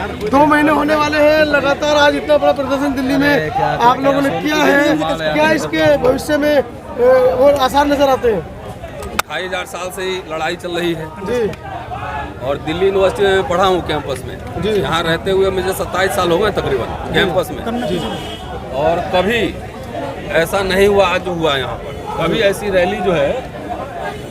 2 महीने होने वाले हैं लगातार। आज इतना बड़ा प्रदर्शन दिल्ली में आप लोगों ने किया है, क्या इसके भविष्य में और आसार नजर आते हैं? 25,000 साल से ही लड़ाई चल रही है जी। और दिल्ली यूनिवर्सिटी में पढ़ा हूँ कैंपस में जी। यहाँ रहते हुए मुझे 27 साल हो गए तकरीबन कैंपस में जी। और कभी ऐसा नहीं हुआ आज जो हुआ यहाँ पर। कभी ऐसी रैली जो है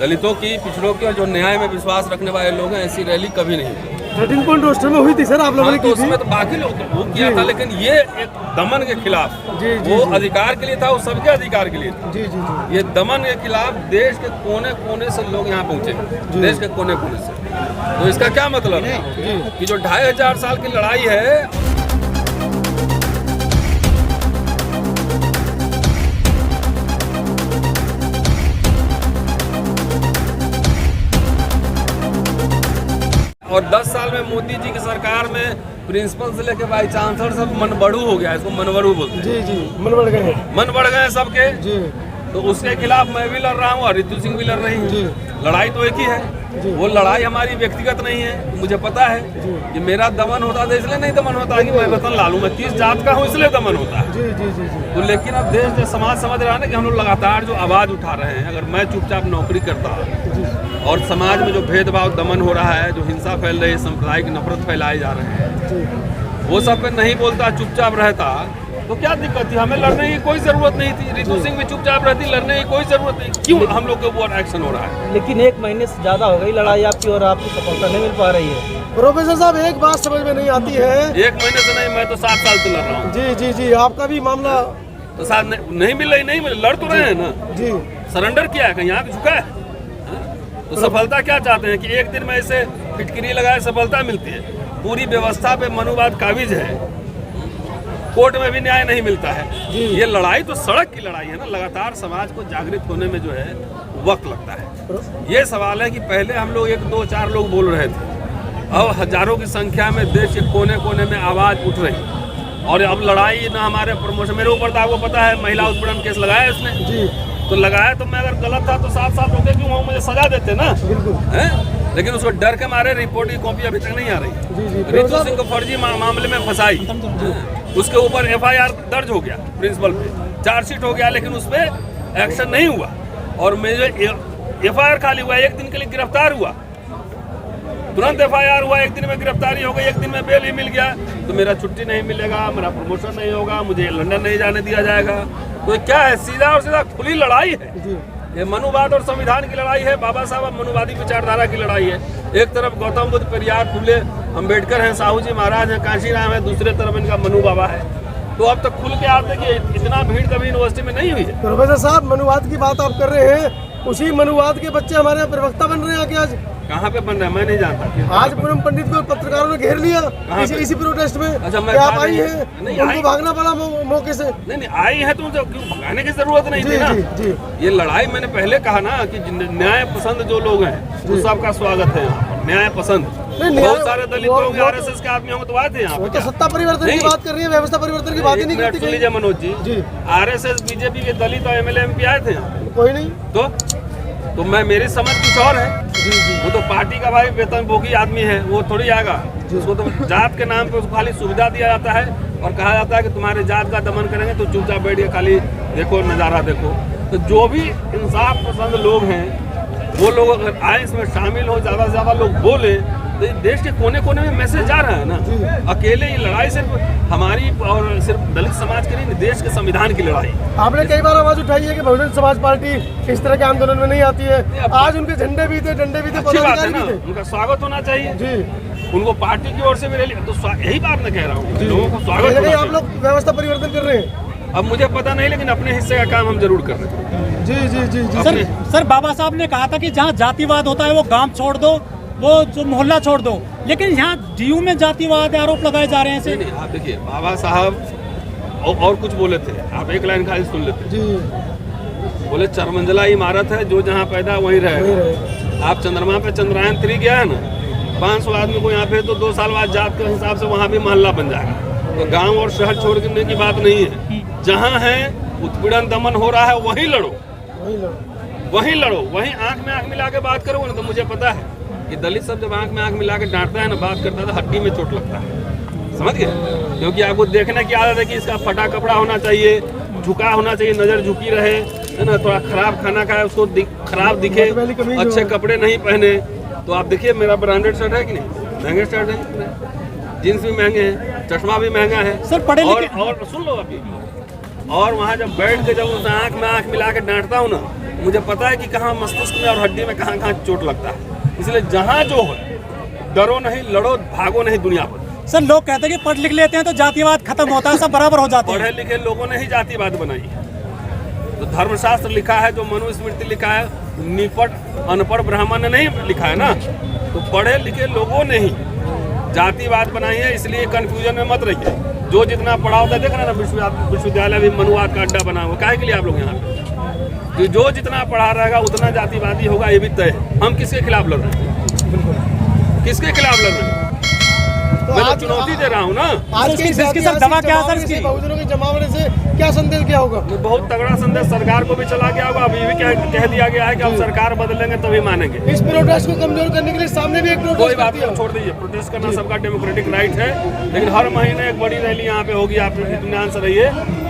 दलितों की, पिछड़ों की और जो न्याय में विश्वास रखने वाले लोग हैं, ऐसी रैली कभी नहीं हुई। 13 पॉइंट रोस्टर में हुई थी सर, आप लोगों ने तो की थी। उसमें तो बाकी लोग वो किया था, लेकिन ये एक दमन के खिलाफ, जी, जी, वो जी। अधिकार के लिए था, वो सबके अधिकार के लिए था। जी जी जी। ये दमन के खिलाफ देश के कोने कोने से लोग यहाँ पहुँचे, देश के कोने कोने से। तो इसका क्या मतलब है कि जो 2500 साल की लड़ाई है, और 10 साल में मोदी जी की सरकार में प्रिंसिपल से लेके वाइस चांसलर सब मनबड़ू हो गया, इसको मनबड़ू बोलते हैं। जी जी, मन बढ़ गए हैं। मन बढ़ गए सबके। जी तो उसके खिलाफ मैं भी लड़ रहा हूँ और रितु सिंह भी लड़ रही जी। है। लड़ाई तो एक ही है, वो लड़ाई हमारी व्यक्तिगत नहीं है। मुझे पता है कि मेरा दमन होता था इसलिए नहीं दमन होता है कि मैं वतन लालू, मैं 30 जात का हूँ इसलिए दमन होता है। जी जी जी जी। तो लेकिन अब देश जो समाज समझ रहा है ना कि हम लोग लगातार जो आवाज़ उठा रहे हैं, अगर मैं चुपचाप नौकरी करता और समाज में जो भेदभाव दमन हो रहा है, जो हिंसा फैल रही है, सांप्रदायिक नफरत फैलाए जा रहे हैं, वो सब पे नहीं बोलता, चुपचाप रहता, तो क्या दिक्कत थी? हमें लड़ने की कोई जरूरत नहीं थी। रितु सिंह भी चुपचाप रहती, लड़ने की कोई जरूरत नहीं। क्यों हम लोग के ऊपर एक्शन हो रहा है? लेकिन 1 महीने से ज्यादा हो गई लड़ाई आपकी और आपको सफलता नहीं मिल पा रही है। प्रोफेसर साहब, एक बात समझ में नहीं आती है। 1 महीने से नहीं, मैं तो 7 साल से लड़ रहा हूँ। जी जी जी, आपका भी मामला तो साथ नहीं मिल रही, नहीं मिल, लड़ तो रहे हैं ना। जी। सरेंडर किया है, कहीं यहाँ झुका है? तो सफलता क्या चाहते हैं कि एक दिन में ऐसे फिटकरी लगाए सफलता मिलती है? पूरी व्यवस्था पे मनुवाद काबिज है, कोर्ट में भी न्याय नहीं मिलता है। ये लड़ाई तो सड़क की लड़ाई है ना। लगातार समाज को जागृत होने में जो है वक्त लगता है। ये सवाल है कि पहले हम लोग 1, 2, 4 लोग बोल रहे थे, अब हजारों की संख्या में देश के कोने कोने में आवाज उठ रही। और अब लड़ाई ना हमारे प्रमोशन, मेरे ऊपर तो आपको पता है महिला उत्पीड़न केस लगाया उसने जी। तो लगाया, तो मैं अगर गलत था तो 7 साल रोके क्यों मुझे सजा देते ना। बिल्कुल। हैं? लेकिन उसको डर के मारे रिपोर्ट की कॉपी अभी तक नहीं आ रही। जी जी। रितु सिंह को फर्जी मामले में फंसाई, उसके ऊपर FIR दर्ज हो गया, प्रिंसिपल पे चार्जशीट हो गया, लेकिन उस पर एक्शन नहीं हुआ। और मेरे FIR खाली हुआ, 1 दिन के लिए गिरफ्तार हुआ, तुरंत FIR हुआ, 1 दिन में गिरफ्तारी हो गई, 1 दिन में बेल ही मिल गया। तो मेरा छुट्टी नहीं मिलेगा, मेरा प्रमोशन नहीं होगा, मुझे लंदन नहीं जाने दिया जाएगा। तो क्या है? सीधा और सीधा खुली लड़ाई है। जी। ये मनुवाद और संविधान की लड़ाई है, बाबा साहब मनुवादी विचारधारा की लड़ाई है। एक तरफ गौतम बुद्ध, पेरियार, फुले, अम्बेडकर हैं, साहू जी महाराज हैं, कांशीराम है, दूसरे तरफ इनका मनु बाबा है। तो अब तक खुल के आप देखिए, इतना भीड़ कभी यूनिवर्सिटी में नहीं हुई है। प्रोफेसर साहब, मनुवाद की बात आप कर रहे हैं, उसी मनुवाद के बच्चे हमारे यहाँ प्रवक्ता बन रहे हैं आगे। आज कहाँ पे बन रहा है मैं नहीं जानता। आज पूनम पंडित को पत्रकारों ने घेर लिया इसी प्रोटेस्ट में। अच्छा, मैं क्या आप आई हैं? नहीं उनको आई। भागना पड़ा मौके से। नहीं आई है तो उनको क्यों भगाने की जरूरत नहीं थी ना। जी जी। ये लड़ाई मैंने पहले कहा ना कि न्याय पसंद जो लोग हैं वो सबका स्वागत है। न्याय पसंद बहुत सारे दलित होंगे, RSS के आदमी होंगे तो आए थे यहाँ वो पे। तो सत्ता परिवर्तन की बात कर रही है, व्यवस्था परिवर्तन की बात ही नहीं करती। सुन लीजिए मनोज जी, जी। RSS BJP के दलित और MLA MP आए थे यहाँ। कोई नहीं। तो मैं मेरी समझ कुछ और है। जी जी। वो तो पार्टी का भाई वेतनभोगी आदमी है, वो थोड़ी आएगा। उसको तो जात के नाम पे उसको खाली सुविधा दिया जाता है और कहा जाता है कि तुम्हारे जात का दमन करेंगे तो चुपचाप बैठ के खाली देखो, नज़ारा देखो। तो जो भी इंसाफ पसंद लोग हैं वो लोग अगर आए इसमें शामिल हो, ज़्यादा से ज़्यादा लोग बोले, तो देश के कोने कोने में मैसेज जा रहा है ना। अकेले ये लड़ाई सिर्फ हमारी और सिर्फ दलित समाज की नहीं, देश के संविधान की लड़ाई। आपने कई बार आवाज उठाई है कि बहुजन समाज पार्टी इस तरह के आंदोलन में नहीं आती है। आज उनके झंडे भी थे, डंडे भी थे, अच्छी बात है पदाधिकारी ना, भी थे। उनका स्वागत होना चाहिए जी। उनको पार्टी की ओर से भी रैली, तो यही बात मैं कह रहा हूँ, लोगों को स्वागत कहीं ना होना कहीं आप चाहिए। लोग व्यवस्था परिवर्तन कर रहे हैं। अब मुझे पता नहीं, लेकिन अपने हिस्से का काम हम जरूर कर रहे हैं। जी जी जी जी। अपने- सर बाबा साहब ने कहा था कि जहाँ जातिवाद होता है वो गांव छोड़ दो, वो जो मोहल्ला छोड़ दो, लेकिन यहाँ DU में जातिवाद आरोप लगाए जा रहे हैं। नहीं, नहीं, आप देखिए बाबा साहब और कुछ बोले थे, आप एक लाइन खाली सुन लेते। जी। बोले 4 मंजिला इमारत है, जो जहाँ पैदा वहीं रहेगा। आप चंद्रमा पे चंद्रयान 3 गया है ना, 500 आदमी को यहाँ पे, तो 2 साल बाद जात के हिसाब से वहाँ भी मोहल्ला बन जाएगा। तो गांव और शहर छोड़ने की बात नहीं है। जहाँ है उत्पीड़न दमन हो रहा है वहीं लड़ो, वहीं लड़ो, वहीं आंख में आंख मिला के बात करो ना। तो मुझे पता है कि दलित सब जब आंख में आंख मिला के डांटता है ना, बात करता है तो हड्डी में चोट लगता है। समझ गए? क्योंकि आपको देखने की आदत है कि इसका फटा कपड़ा होना चाहिए, झुका होना चाहिए, नज़र झुकी रहे, है ना, थोड़ा खराब खाना खाए उसको खराब दिखे, अच्छे कपड़े नहीं पहने। तो आप देखिए मेरा ब्रांडेड शर्ट है कि नहीं, महंगे शर्ट है, जीन्स भी महंगे हैं, चश्मा भी महंगा है सर पढ़े लिखे और सुन लो अभी, और वहाँ जब बैठ के जब उस आँख में आँख मिला के डांटता हूँ ना, मुझे पता है कि कहाँ मस्तिष्क में और हड्डी में कहाँ कहाँ चोट लगता है। इसलिए जहाँ जो हो, डरो नहीं, लड़ो, भागो नहीं दुनिया पर। सर लोग कहते हैं कि पढ़ लिख लेते हैं तो जातिवाद खत्म होता है, सब बराबर हो जाते हैं। पढ़े लिखे लोगों ने ही जातिवाद बनाई है। तो धर्मशास्त्र लिखा है, जो मनुस्मृति लिखा है, निपट अनपढ़ ब्राह्मण ने नहीं लिखा है ना, तो पढ़े लिखे लोगों ने ही जातिवाद बनाई है। इसलिए कंफ्यूजन में मत रहिए। जो जितना पढ़ा होता है, देख रहे ना, विश्वविद्यालय भी मनुवाद का अड्डा बना हुआ, काहे के लिए आप लोग यहाँ पे? जो जितना पढ़ा रहेगा उतना जातिवादी होगा, ये भी तय है। हम किसके खिलाफ लड़ रहे हैं? किसके खिलाफ लड़ रहे हैं? मैं तो चुनौती दे रहा हूँ ना। आज के इसकी सर दवा क्या है सर इसकी? बहुजनों के जमावड़े से क्या संदेश क्या होगा? बहुत तगड़ा संदेश सरकार को भी चला गया होगा। अभी भी कह दिया गया है कि अब सरकार बदलेंगे तभी मानेंगे। इस प्रोटेस्ट को कमजोर करने के लिए सामने भी एक कोई प्रोटेस्ट बात नहीं, छोड़ दीजिए। प्रोटेस्ट करना सबका डेमोक्रेटिक राइट है, लेकिन हर महीने एक बड़ी रैली यहाँ पे होगी। आप इत्मीनान से रहिए,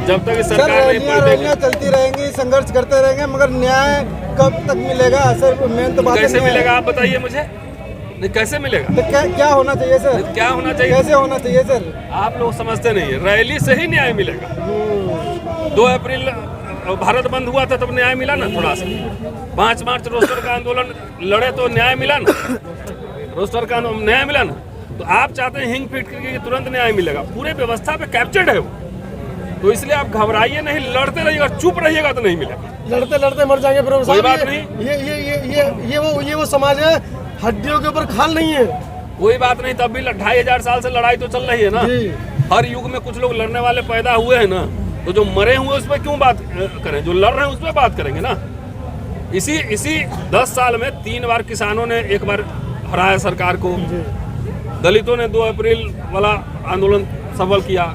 जब तक सर सरकार नहीं रैलियां पलटेगी। चलती रहेंगी, संघर्ष करते रहेंगे, मगर न्याय कब तक मिलेगा सर? मेन तो बात कैसे नहीं है। मिलेगा आप बताइए मुझे, नहीं कैसे मिलेगा? तो क्या होना चाहिए सर? क्या होना चाहिए? कैसे होना चाहिए सर? आप लोग समझते नहीं है, रैली से ही न्याय मिलेगा। 2 अप्रैल भारत बंद हुआ था तब न्याय मिला ना थोड़ा सा। 5 मार्च रोस्टर का आंदोलन लड़े तो न्याय मिला ना, रोस्टर का न्याय मिला ना। तो आप चाहते हैं हिंग फिट करके तुरंत न्याय मिलेगा, पूरे व्यवस्था पे कैप्चर्ड है वो। तो इसलिए आप घबराइए नहीं, लड़ते रहिएगा, चुप रहिएगा तो नहीं मिलेगा। लड़ते लड़ते मर जाएंगे। फिर कोई बात नहीं। ये वो समाज है, हड्डियों के ऊपर खाल नहीं है। कोई बात नहीं, तब भी 2500 साल से लड़ाई तो चल रही है ना। हर युग में कुछ लोग लड़ने वाले पैदा हुए हैं ना, तो जो मरे हुए उस पर क्यों बात करें? जो लड़ रहे हैं उस पर बात करेंगे ना। इसी 10 साल में 3 बार किसानों ने एक बार हराया सरकार को, दलितों ने 2 अप्रैल वाला आंदोलन सफल किया।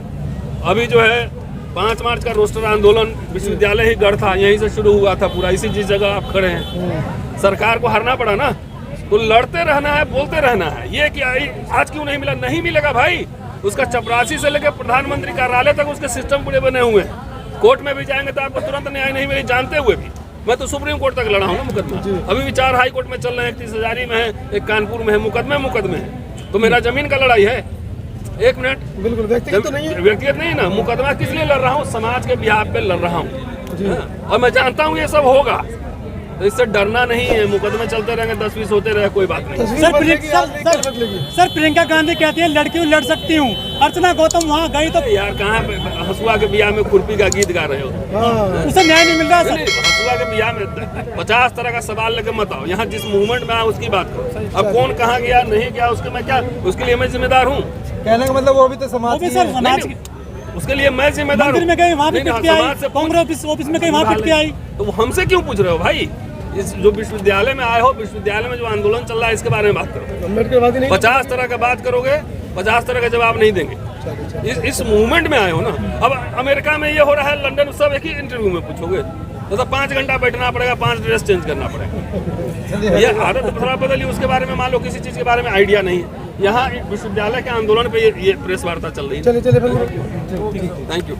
अभी जो है 5 मार्च का रोस्टर आंदोलन विश्वविद्यालय ही गढ़ था, यहीं से शुरू हुआ था पूरा। इसी जिस जगह आप खड़े हैं, सरकार को हारना पड़ा ना। तो लड़ते रहना है, बोलते रहना है। ये कि आज क्यों नहीं मिला? नहीं मिलेगा भाई। उसका चपरासी से लेकर प्रधानमंत्री कार्यालय तक उसके सिस्टम पूरे बने हुए हैं। कोर्ट में भी जाएंगे तो आपको तुरंत न्याय नहीं मिले, जानते हुए भी। मैं तो सुप्रीम कोर्ट तक लड़ा हूँ ना मुकदमा। अभी भी 4 हाई कोर्ट में चल रहे हैं, 31 हजारी में है, एक कानपुर में है, मुकदमे है। तो मेरा जमीन का लड़ाई है। 1 मिनट, बिल्कुल व्यक्तिगत तो नहीं है। व्यक्तिगत नहीं ना, मुकदमा किस लिए लड़ रहा हूँ? समाज के बिहाफ पे लड़ रहा हूँ, और मैं जानता हूँ ये सब होगा। तो इससे डरना नहीं है। मुकदमे चलते रहेंगे, 10-20 होते रहे, कोई बात नहीं। सर प्रियंका गांधी कहती है लड़की लड़ सकती हूँ। अर्चना गौतम वहाँ गई तो यार कहाँ पे हसुआ के बियाह में खुरपी का गीत गा रहे हो? उसे न्याय नहीं मिल रहा सर। हसुआ के बियाह में 50 तरह का सवाल लेके मत आओ। यहाँ जिस मूवमेंट में आया उसकी बात करो। अब कौन कहाँ गया नहीं गया उसके मैं क्या, उसके लिए मैं जिम्मेदार हूँ? कहने का मतलब वो भी तो समाज की सर है। समाज उसके लिए मैं जिम्मेदार हूँ। मंदिर में गई वहाँ भी पिट के आई, कांग्रेस ऑफिस में गई वहाँ पिट के आई। तो वो हमसे क्यों पूछ रहे हो भाई? इस जो विश्वविद्यालय में आए हो, विश्वविद्यालय में जो आंदोलन चल रहा है इसके बारे में बात करो। 50 तरह का बात करोगे, 50 तरह का जवाब नहीं देंगे। इस मूवमेंट में आए हो ना। अब अमेरिका में ये हो रहा है, लंदन, सब एक ही इंटरव्यू में पूछोगे तो 5 घंटा बैठना पड़ेगा, 5 ड्रेस चेंज करना पड़ेगा। ये आदत थोड़ा बदली। उसके बारे में मान लो किसी चीज के बारे में आइडिया नहीं है। यहाँ विश्वविद्यालय के आंदोलन पे ये प्रेस वार्ता चल रही है। चलिए थैंक यू।